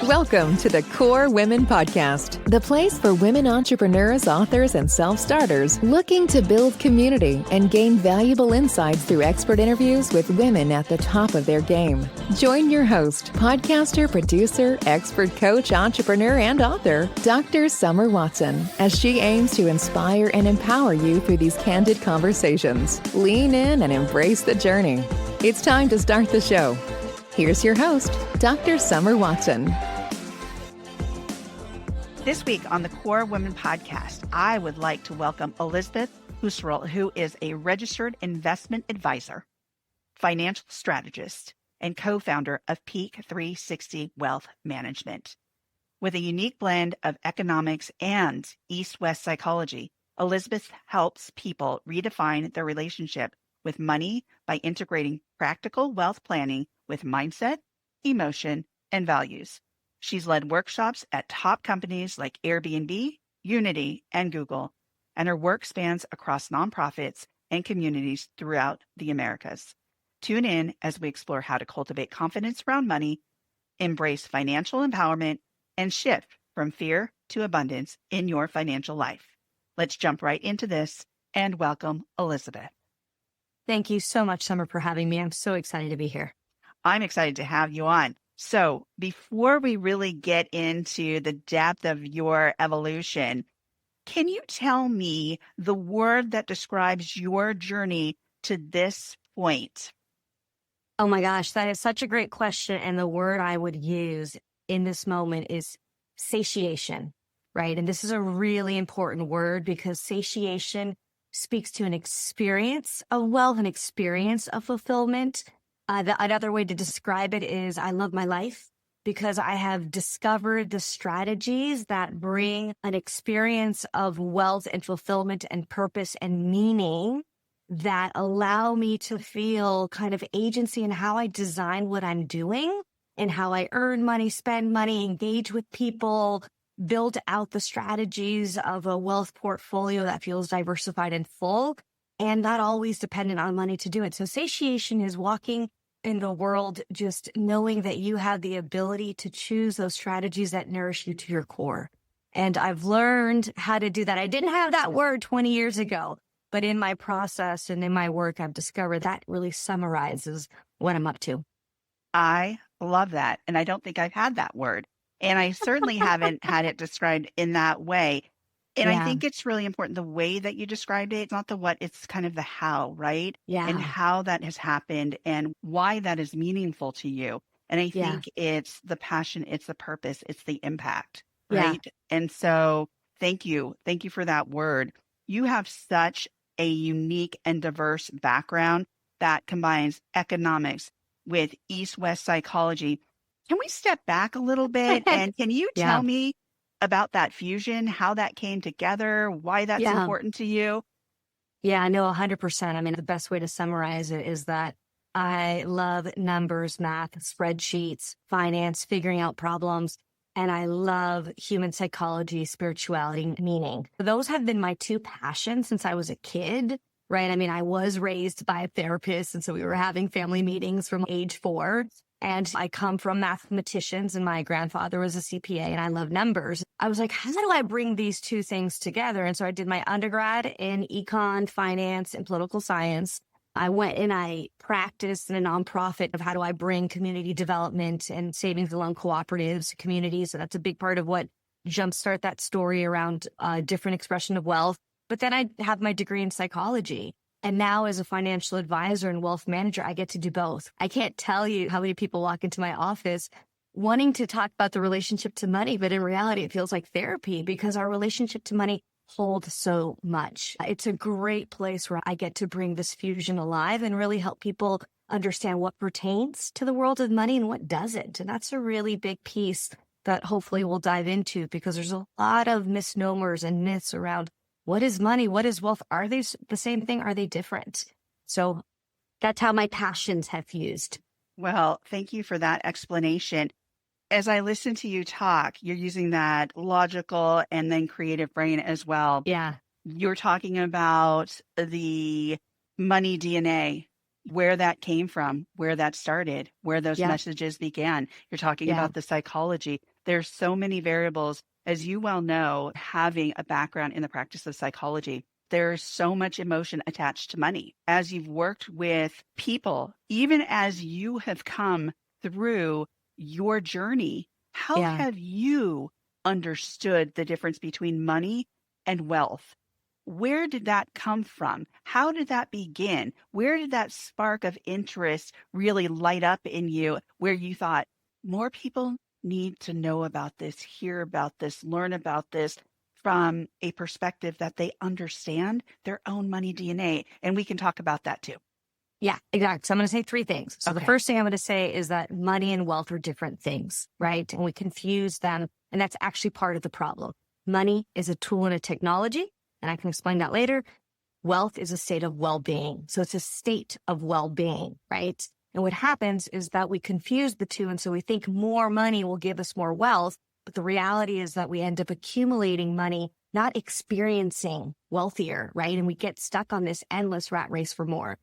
Welcome to the Core Women Podcast, the place for women entrepreneurs, authors, and self-starters looking to build community and gain valuable insights through expert interviews with women at the top of their game. Join your host, podcaster, producer, expert coach, entrepreneur, and author, Dr. Summer Watson, as she aims to inspire and empower you through these candid conversations. Lean in and embrace the journey. It's time to start the show. Here's your host, Dr. Summer Watson. This week on the Core Women Podcast, I would like to welcome Elizabeth Husserl, who is a registered investment advisor, financial strategist, and co-founder of Peak360 Wealth Management. With a unique blend of economics and East-West psychology, Elizabeth helps people redefine their relationship with money by integrating practical wealth planning with mindset, emotion, and values. She's led workshops at top companies like Airbnb, Unity, and Google, and her work spans across nonprofits and communities throughout the Americas. Tune in as we explore how to cultivate confidence around money, embrace financial empowerment, and shift from fear to abundance in your financial life. Let's jump right into this and welcome Elizabeth. Thank you so much, Summer, for having me. I'm so excited to be here. I'm excited to have you on. So before we really get into the depth of your evolution, can you tell me the word that describes your journey to this point? Oh my gosh, that is such a great question. And the word I would use in this moment is satiation, right? And this is a really important word because satiation speaks to an experience of wealth, an experience of fulfillment. Another way to describe it is I love my life because I have discovered the strategies that bring an experience of wealth and fulfillment and purpose and meaning that allow me to feel kind of agency in how I design what I'm doing and how I earn money, spend money, engage with people, build out the strategies of a wealth portfolio that feels diversified and full, and not always dependent on money to do it. So satiation is walking in the world just knowing that you have the ability to choose those strategies that nourish you to your core. And I've learned how to do that. I didn't have that word 20 years ago, but in my process and in my work, I've discovered that really summarizes what I'm up to. I love that. And I don't think I've had that word. And I certainly haven't had it described in that way. And I think it's really important the way that you described it. It's not the what, it's kind of the how, right? Yeah. And how that has happened and why that is meaningful to you. And I think it's the passion, it's the purpose, it's the impact, right? Yeah. And so thank you. Thank you for that word. You have such a unique and diverse background that combines economics with East-West psychology. Can we step back a little bit and can you tell me about that fusion, how that came together, why that's important to you? Yeah, no, 100%. I mean, the best way to summarize it is that I love numbers, math, spreadsheets, finance, figuring out problems, and I love human psychology, spirituality, meaning. Those have been my two passions since I was a kid, right? I mean, I was raised by a therapist, and so we were having family meetings from age 4. And I come from mathematicians and my grandfather was a CPA and I love numbers. I was like, how do I bring these two things together? And so I did my undergrad in econ, finance, and political science. I went and I practiced in a nonprofit of how do I bring community development and savings and loan cooperatives to communities. So that's a big part of what jumpstart that story around different expression of wealth. But then I have my degree in psychology. And now as a financial advisor and wealth manager, I get to do both. I can't tell you how many people walk into my office wanting to talk about the relationship to money, but in reality, it feels like therapy because our relationship to money holds so much. It's a great place where I get to bring this fusion alive and really help people understand what pertains to the world of money and what doesn't. And that's a really big piece that hopefully we'll dive into because there's a lot of misnomers and myths around what is money? What is wealth? Are they the same thing? Are they different? So that's how my passions have fused. Well, thank you for that explanation. As I listen to you talk, you're using that logical and then creative brain as well. Yeah. You're talking about the money DNA where that came from, where that started, where those messages began. You're talking about the psychology. There's so many variables. As you well know, having a background in the practice of psychology, there's so much emotion attached to money. As you've worked with people, even as you have come through your journey, how have you understood the difference between money and wealth? Where did that come from? How did that begin? Where did that spark of interest really light up in you where you thought more people need to know about this, hear about this, learn about this from a perspective that they understand their own money DNA? And we can talk about that too. Yeah, exactly. So I'm going to say three things. So the first thing I'm going to say is that money and wealth are different things, right? And we confuse them. And that's actually part of the problem. Money is a tool and a technology, and I can explain that later. Wealth is a state of well-being. So it's a state of well-being, right? And what happens is that we confuse the two. And so we think more money will give us more wealth. But the reality is that we end up accumulating money, not experiencing wealthier, right? And we get stuck on this endless rat race for more.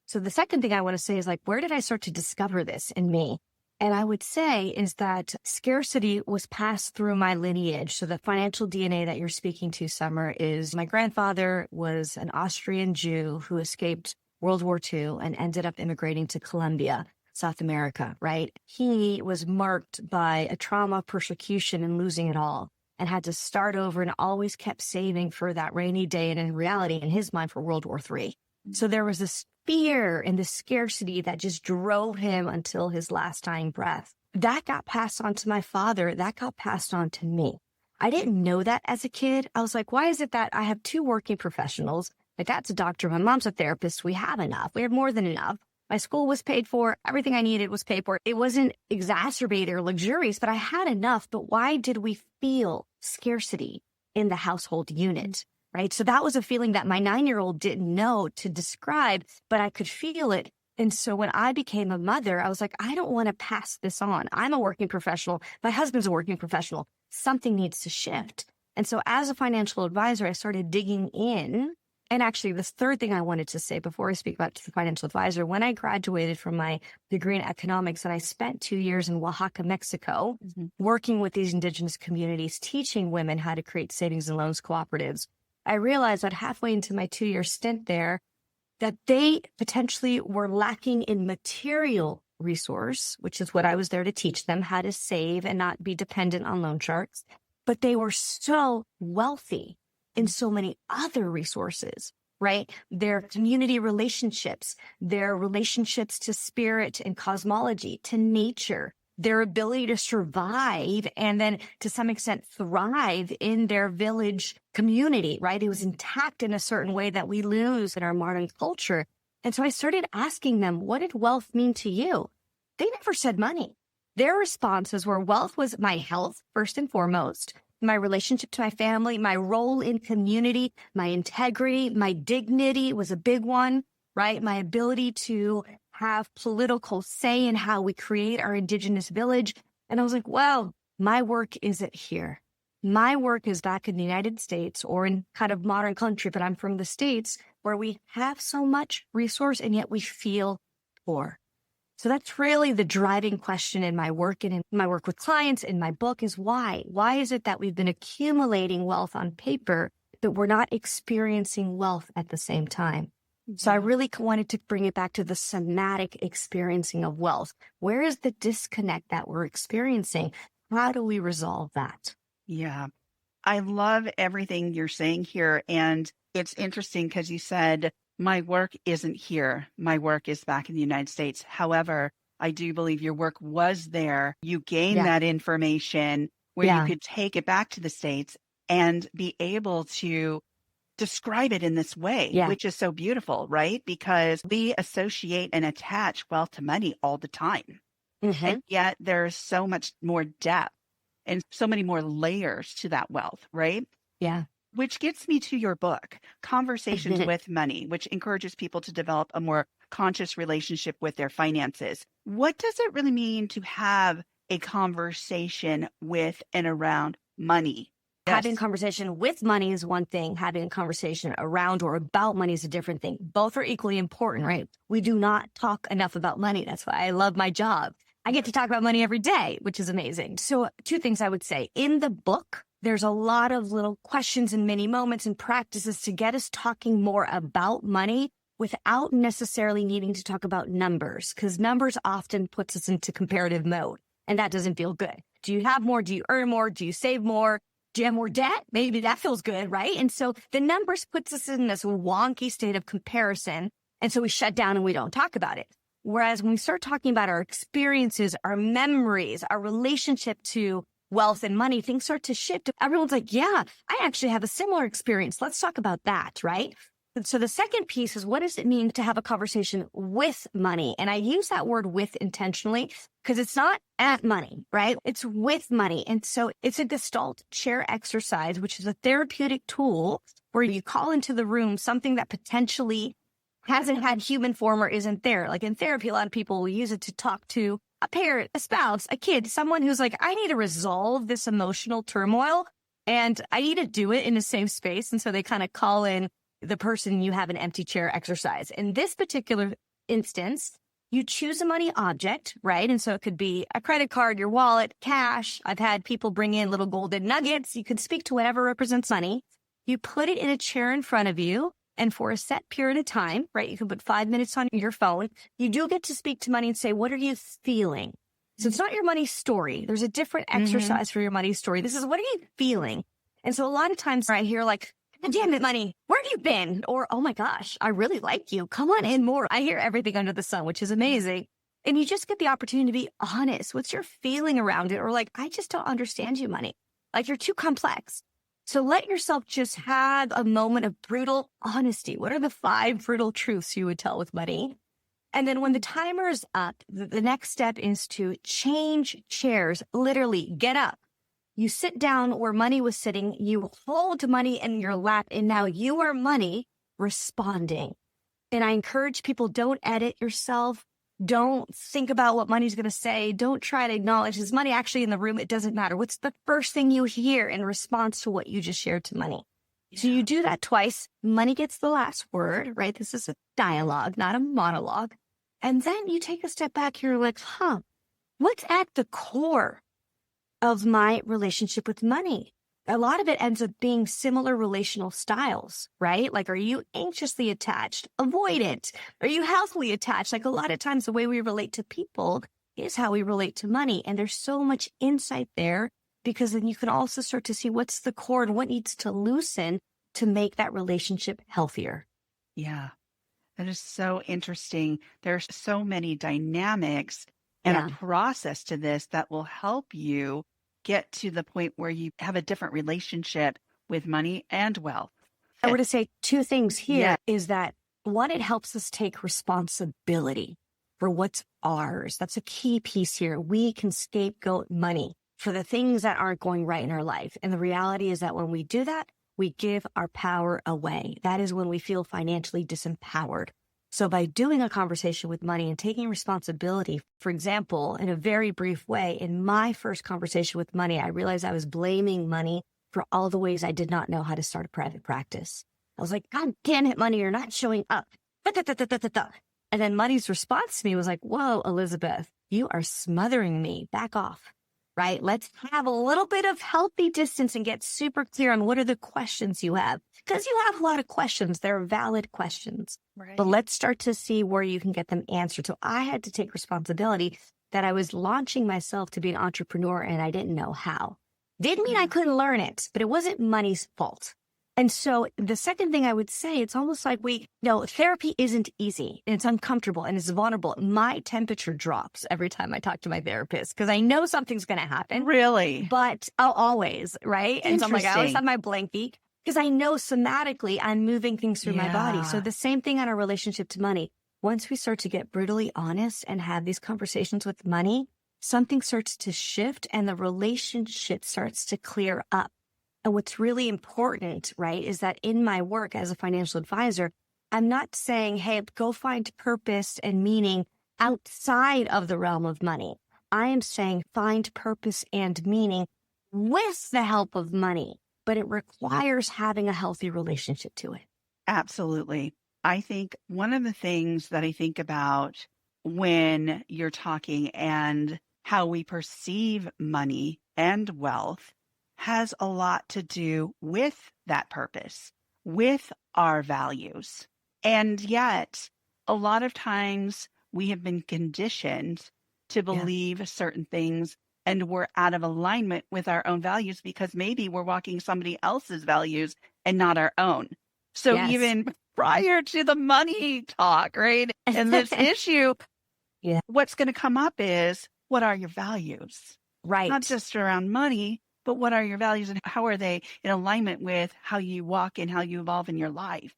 So the second thing I want to say is, like, where did I start to discover this in me? And I would say is that scarcity was passed through my lineage. So the financial DNA that you're speaking to, Summer, is my grandfather was an Austrian Jew who escaped World War II and ended up immigrating to Colombia, South America, right? He was marked by a trauma, persecution, and losing it all, and had to start over and always kept saving for that rainy day. And in reality, in his mind, for World War III. So there was this fear and this scarcity that just drove him until his last dying breath. That got passed on to my father. That got passed on to me. I didn't know that as a kid. I was like, why is it that I have two working professionals? My dad's a doctor. My mom's a therapist. We have enough. We have more than enough. My school was paid for. Everything I needed was paid for. It wasn't exacerbated or luxurious, but I had enough. But why did we feel scarcity in the household unit? Right. So that was a feeling that my 9-year-old didn't know to describe, but I could feel it. And so when I became a mother, I was like, I don't want to pass this on. I'm a working professional. My husband's a working professional. Something needs to shift. And so as a financial advisor, I started digging in. And actually, this third thing I wanted to say before I speak about the financial advisor, when I graduated from my degree in economics, and I spent 2 years in Oaxaca, Mexico, working with these indigenous communities, teaching women how to create savings and loans cooperatives, I realized that halfway into my 2-year stint there, that they potentially were lacking in material resource, which is what I was there to teach them, how to save and not be dependent on loan sharks. But they were so wealthy in so many other resources, right? Their community relationships, their relationships to spirit and cosmology, to nature, their ability to survive and then to some extent thrive in their village community, right? It was intact in a certain way that we lose in our modern culture. And so I started asking them, what did wealth mean to you? They never said money. Their responses were wealth was my health, first and foremost, my relationship to my family, my role in community, my integrity, my dignity was a big one, right? My ability to have political say in how we create our indigenous village. And I was like, well, my work isn't here. My work is back in the United States or in kind of modern country, but I'm from the States where we have so much resource and yet we feel poor. So that's really the driving question in my work and in my work with clients in my book is why? Why is it that we've been accumulating wealth on paper, but we're not experiencing wealth at the same time? So I really wanted to bring it back to the somatic experiencing of wealth. Where is the disconnect that we're experiencing? How do we resolve that? Yeah, I love everything you're saying here. And it's interesting because you said, my work isn't here. My work is back in the United States. However, I do believe your work was there. You gained that information where you could take it back to the States and be able to describe it in this way, which is so beautiful, right? Because we associate and attach wealth to money all the time. And yet there's so much more depth and so many more layers to that wealth, right? Yeah. Which gets me to your book, Conversations with Money, which encourages people to develop a more conscious relationship with their finances. What does it really mean to have a conversation with and around money? Having a conversation with money is one thing. Having a conversation around or about money is a different thing. Both are equally important, right? We do not talk enough about money. That's why I love my job. I get to talk about money every day, which is amazing. So 2 things I would say. In the book, there's a lot of little questions and mini moments and practices to get us talking more about money without necessarily needing to talk about numbers, because numbers often puts us into comparative mode, and that doesn't feel good. Do you have more? Do you earn more? Do you save more? Do you have more debt? Maybe that feels good, right? And so the numbers puts us in this wonky state of comparison. And so we shut down and we don't talk about it. Whereas when we start talking about our experiences, our memories, our relationship to wealth and money, things start to shift. Everyone's like, yeah, I actually have a similar experience. Let's talk about that, right? And so the second piece is, what does it mean to have a conversation with money? And I use that word with intentionally because it's not at money, right? It's with money. And so it's a Gestalt chair exercise, which is a therapeutic tool where you call into the room something that potentially hasn't had human form or isn't there. Like in therapy, a lot of people will use it to talk to a parent, a spouse, a kid, someone who's like, I need to resolve this emotional turmoil and I need to do it in a safe space. And so they kind of call in the person. You have an empty chair exercise. In this particular instance, you choose a money object, right? And so it could be a credit card, your wallet, cash. I've had people bring in little golden nuggets. You could speak to whatever represents money. You put it in a chair in front of you. And for a set period of time, right? You can put 5 minutes on your phone. You do get to speak to money and say, what are you feeling? So it's not your money story. There's a different exercise for your money story. This is, what are you feeling? And so a lot of times I hear like, damn it, money, where have you been? Or, oh my gosh, I really like you. Come on in more. I hear everything under the sun, which is amazing. And you just get the opportunity to be honest. What's your feeling around it? Or like, I just don't understand you, money. Like, you're too complex. So let yourself just have a moment of brutal honesty. What are the 5 brutal truths you would tell with money? And then when the timer is up, the next step is to change chairs. Literally, get up. You sit down where money was sitting. You hold money in your lap, and now you are money responding. And I encourage people, don't edit yourself. Don't think about what money's going to say. Don't try to acknowledge, is money actually in the room? It doesn't matter. What's the first thing you hear in response to what you just shared to money? Yeah. So you do that twice. Money gets the last word, right? This is a dialogue, not a monologue. And then you take a step back. You're like, what's at the core of my relationship with money? A lot of it ends up being similar relational styles, right? Like, are you anxiously attached, avoidant? Are you healthily attached? Like, a lot of times the way we relate to people is how we relate to money. And there's so much insight there, because then you can also start to see what's the core and what needs to loosen to make that relationship healthier. Yeah, that is so interesting. There's so many dynamics and a process to this that will help you get to the point where you have a different relationship with money and wealth. I were to say 2 things here is that, one, it helps us take responsibility for what's ours. That's a key piece here. We can scapegoat money for the things that aren't going right in our life. And the reality is that when we do that, we give our power away. That is when we feel financially disempowered. So by doing a conversation with money and taking responsibility, for example, in a very brief way, in my first conversation with money, I realized I was blaming money for all the ways I did not know how to start a private practice. I was like, God damn it, money, you're not showing up. And then money's response to me was like, whoa, Elizabeth, you are smothering me. Back off, right? Let's have a little bit of healthy distance and get super clear on what are the questions you have. Because you have a lot of questions. They're valid questions. Right. But let's start to see where you can get them answered. So I had to take responsibility that I was launching myself to be an entrepreneur and I didn't know how. Didn't mean I couldn't learn it, but it wasn't money's fault. And so the second thing I would say, it's almost like therapy isn't easy. It's uncomfortable and it's vulnerable. My temperature drops every time I talk to my therapist because I know something's going to happen. Really? But I'll always, right? And so I'm like, I always have my blankie because I know somatically I'm moving things through my body. So the same thing on our relationship to money. Once we start to get brutally honest and have these conversations with money, something starts to shift and the relationship starts to clear up. And what's really important, right, is that in my work as a financial advisor, I'm not saying, hey, go find purpose and meaning outside of the realm of money. I am saying find purpose and meaning with the help of money. but it requires having a healthy relationship to it. Absolutely. I think one of the things that I think about when you're talking and how we perceive money and wealth has a lot to do with that purpose, with our values. And yet, a lot of times we have been conditioned to believe certain things and we're out of alignment with our own values because maybe we're walking somebody else's values and not our own. So even prior to the money talk, right? And this issue, what's going to come up is, what are your values? Right. Not just around money, but what are your values and how are they in alignment with how you walk and how you evolve in your life?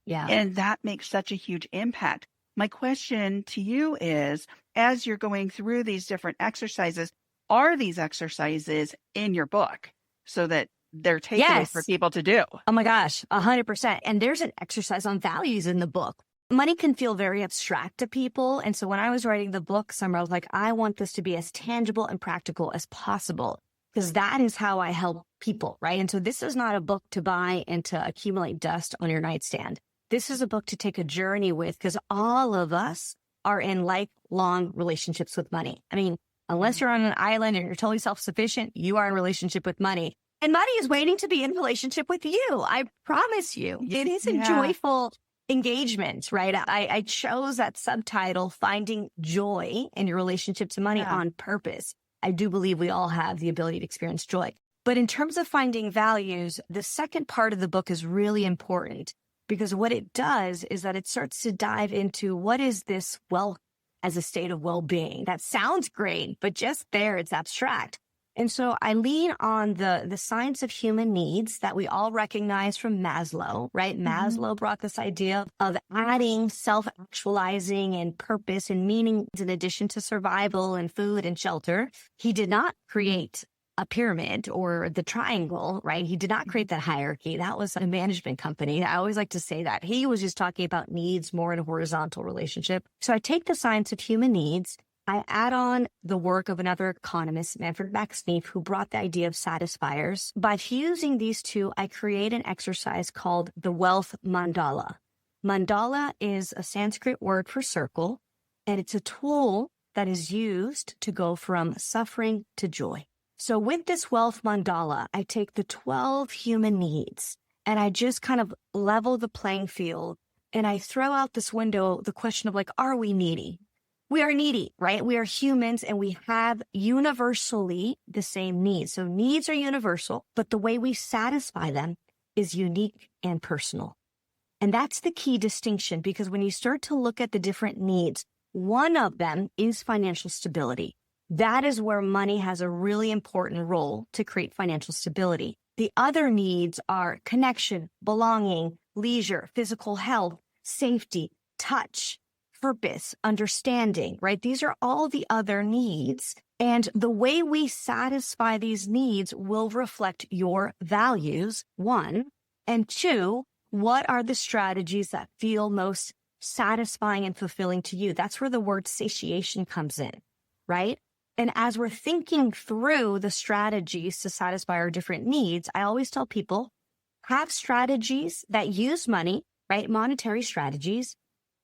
Yeah. And that makes such a huge impact. My question to you is, as you're going through these different exercises, are these exercises in your book so that they're takeaways for people to do? Oh my gosh, 100%. And there's an exercise on values in the book. Money can feel very abstract to people. And so when I was writing the book, Summer, I was like, I want this to be as tangible and practical as possible, because that is how I help people, right? And so this is not a book to buy and to accumulate dust on your nightstand. This is a book to take a journey with, because all of us are in lifelong relationships with money. I mean, unless you're on an island and you're totally self-sufficient, you are in a relationship with money. And money is waiting to be in relationship with you. I promise you. It is a joyful engagement, right? I chose that subtitle, Finding Joy in Your Relationship to Money, on purpose. I do believe we all have the ability to experience joy. But in terms of finding values, the second part of the book is really important, because what it does is that it starts to dive into what is this wealth as a state of well-being. That sounds great, but just there, it's abstract. And so I lean on the science of human needs that we all recognize from Maslow, right? Maslow brought this idea of adding self-actualizing and purpose and meaning in addition to survival and food and shelter. He did not create a pyramid or the triangle, right? He did not create that hierarchy. That was a management company. I always like to say that. He was just talking about needs more in a horizontal relationship. So I take the science of human needs, I add on the work of another economist, Manfred Max-Neef, who brought the idea of satisfiers. By fusing these two, I create an exercise called the wealth mandala. Mandala is a Sanskrit word for circle, and it's a tool that is used to go from suffering to joy. So with this wealth mandala, I take the 12 human needs and I just kind of level the playing field, and I throw out this window the question of are we needy? We are needy, right? We are humans and we have universally the same needs. So needs are universal, but the way we satisfy them is unique and personal. And that's the key distinction, because when you start to look at the different needs, one of them is financial stability. That is where money has a really important role to create financial stability. The other needs are connection, belonging, leisure, physical health, safety, touch, purpose, understanding, right? These are all the other needs. And the way we satisfy these needs will reflect your values, one. And two, what are the strategies that feel most satisfying and fulfilling to you? That's where the word satiation comes in, right? And as we're thinking through the strategies to satisfy our different needs, I always tell people, have strategies that use money, right? Monetary strategies.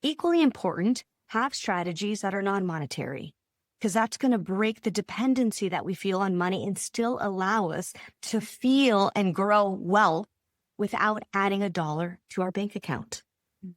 Equally important, have strategies that are non-monetary, because that's going to break the dependency that we feel on money and still allow us to feel and grow wealth without adding a dollar to our bank account.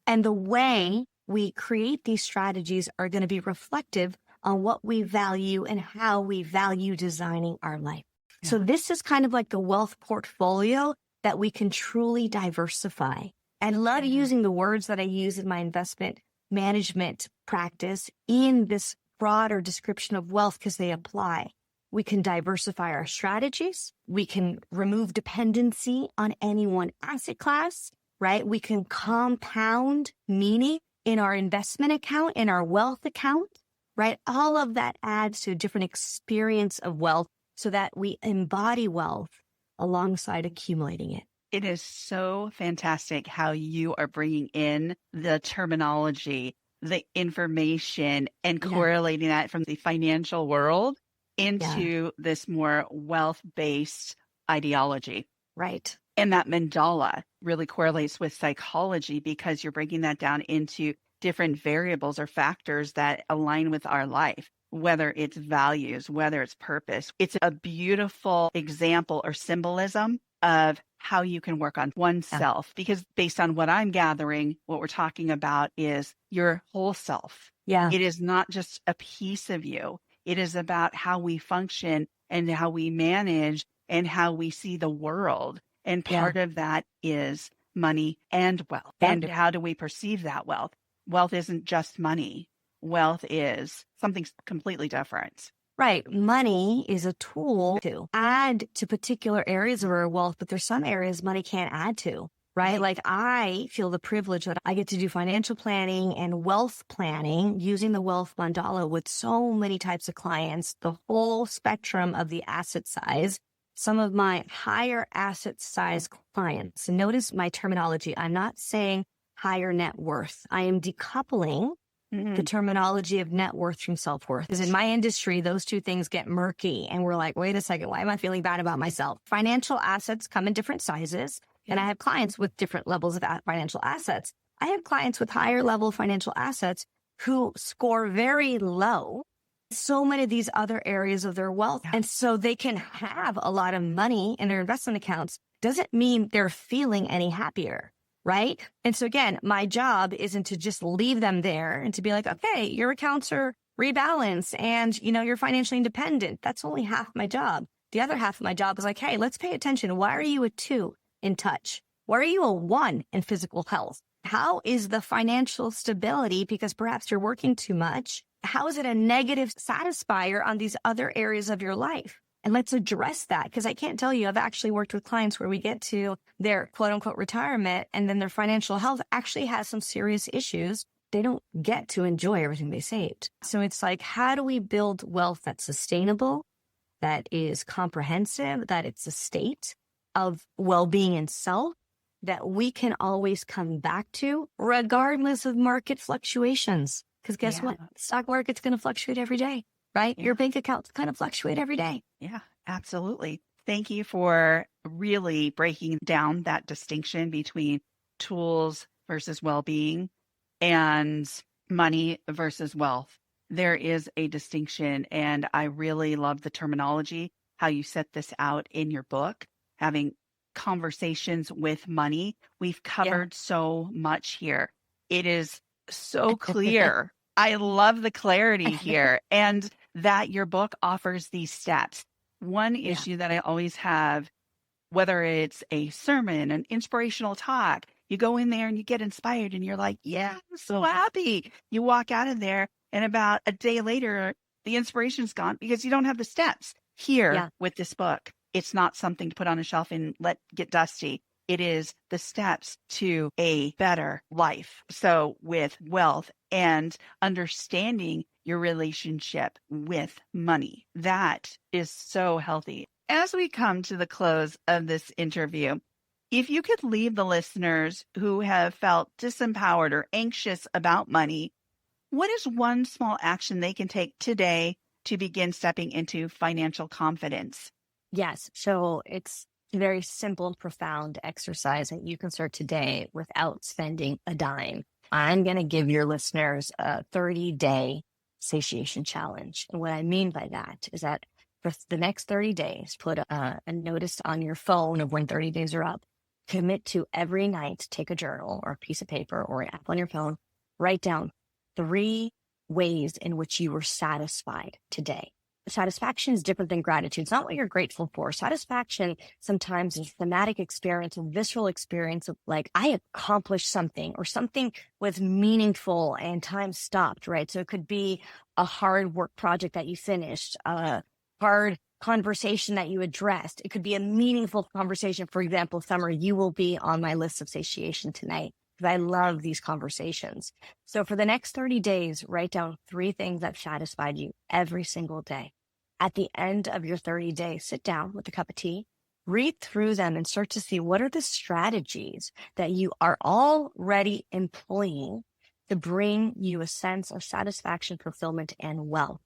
And the way we create these strategies are going to be reflective on what we value and how we value designing our life. Yeah. So this is kind of like the wealth portfolio that we can truly diversify. I love using the words that I use in my investment management practice in this broader description of wealth, because they apply. We can diversify our strategies. We can remove dependency on any one asset class, right? We can compound meaning in our investment account, in our wealth account, right? All of that adds to a different experience of wealth so that we embody wealth alongside accumulating it. It is so fantastic how you are bringing in the terminology, the information, and correlating that from the financial world into this more wealth-based ideology. Right. And that mandala really correlates with psychology because you're breaking that down into different variables or factors that align with our life, whether it's values, whether it's purpose. It's a beautiful example or symbolism of how you can work on oneself, because based on what I'm gathering, what we're talking about is your whole self. Yeah. It is not just a piece of you. It is about how we function and how we manage and how we see the world. And part of that is money and wealth. And how do we perceive that wealth? Wealth isn't just money. Wealth is something completely different. Right. Money is a tool to add to particular areas of our wealth, but there's some areas money can't add to, right? Like I feel the privilege that I get to do financial planning and wealth planning using the wealth mandala with so many types of clients, the whole spectrum of the asset size. Some of my higher asset size clients, and notice my terminology. I'm not saying higher net worth. I am decoupling the terminology of net worth from self-worth. Because in my industry, those two things get murky. And we're like, wait a second, why am I feeling bad about myself? Financial assets come in different sizes. And I have clients with different levels of financial assets. I have clients with higher level financial assets who score very low so many of these other areas of their wealth. And so they can have a lot of money in their investment accounts. Doesn't mean they're feeling any happier. Right. And so again, my job isn't to just leave them there and to be like, okay, your accounts are rebalanced and, you're financially independent. That's only half my job. The other half of my job is like, hey, let's pay attention. Why are you a 2 in touch? Why are you a 1 in physical health? How is the financial stability? Because perhaps you're working too much. How is it a negative satisfier on these other areas of your life? And let's address that, because I can't tell you, I've actually worked with clients where we get to their quote unquote retirement and then their financial health actually has some serious issues. They don't get to enjoy everything they saved. So it's like, how do we build wealth that's sustainable, that is comprehensive, that it's a state of well-being and self that we can always come back to regardless of market fluctuations? Because guess what? The stock market's going to fluctuate every day, right? Your bank account's going to fluctuate every day. Yeah, absolutely. Thank you for really breaking down that distinction between tools versus well-being and money versus wealth. There is a distinction, and I really love the terminology, how you set this out in your book, having conversations with money. We've covered so much here. It is so clear. I love the clarity here, and that your book offers these steps. One issue that I always have, whether it's a sermon, an inspirational talk, you go in there and you get inspired and you're like, yeah, I'm so happy. You walk out of there and about a day later, the inspiration's gone because you don't have the steps. Here with this book, it's not something to put on a shelf and let get dusty. It is the steps to a better life. So with wealth and understanding your relationship with money, that is so healthy. As we come to the close of this interview, if you could leave the listeners who have felt disempowered or anxious about money, what is one small action they can take today to begin stepping into financial confidence? Yes. So it's a very simple and profound exercise that you can start today without spending a dime. I'm going to give your listeners a 30-day satiation challenge. And what I mean by that is that for the next 30 days, put a notice on your phone of when 30 days are up. Commit to every night, take a journal or a piece of paper or an app on your phone, write down 3 ways in which you were satisfied today. Satisfaction is different than gratitude. It's not what you're grateful for. Satisfaction sometimes is a thematic experience, a visceral experience of like, I accomplished something or something was meaningful and time stopped, right? So it could be a hard work project that you finished, a hard conversation that you addressed. It could be a meaningful conversation. For example, Summer, you will be on my list of satiation tonight because I love these conversations. So for the next 30 days, write down 3 things that satisfied you every single day. At the end of your 30 days, sit down with a cup of tea, read through them and start to see what are the strategies that you are already employing to bring you a sense of satisfaction, fulfillment, and wealth.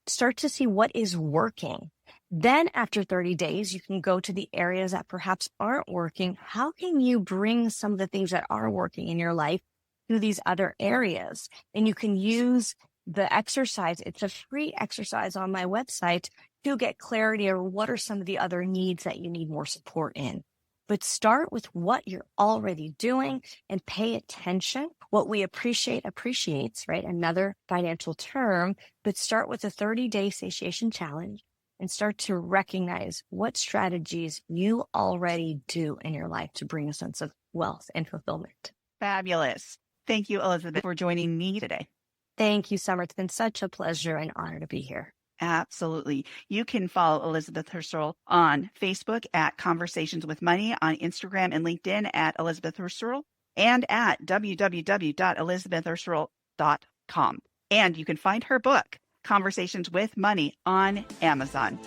start to see what is working. Then after 30 days, you can go to the areas that perhaps aren't working. How can you bring some of the things that are working in your life to these other areas? And you can use the exercise. It's a free exercise on my website to get clarity or what are some of the other needs that you need more support in. But start with what you're already doing and pay attention. What we appreciate appreciates, right? Another financial term, but start with a 30-day satiation challenge and start to recognize what strategies you already do in your life to bring a sense of wealth and fulfillment. Fabulous. Thank you, Elizabeth, for joining me today. Thank you, Summer. It's been such a pleasure and honor to be here. Absolutely. You can follow Elizabeth Husserl on Facebook at Conversations with Money, on Instagram and LinkedIn at Elizabeth Husserl, and at www.elizabethhusserl.com. And you can find her book, Conversations with Money, on Amazon.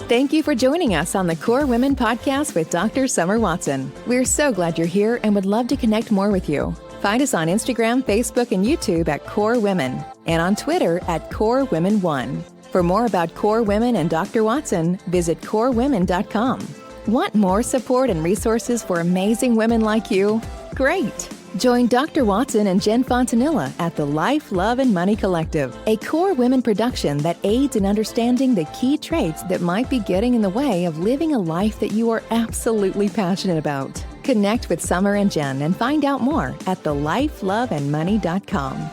Thank you for joining us on the Core Women Podcast with Dr. Summer Watson. We're so glad you're here and would love to connect more with you. Find us on Instagram, Facebook, and YouTube at Core Women, and on Twitter at Core Women 1. For more about Core Women and Dr. Watson, visit corewomen.com. Want more support and resources for amazing women like you? Great! Join Dr. Watson and Jen Fontanilla at the Life, Love, and Money Collective, a Core Women production that aids in understanding the key traits that might be getting in the way of living a life that you are absolutely passionate about. Connect with Summer and Jen and find out more at thelifeloveandmoney.com.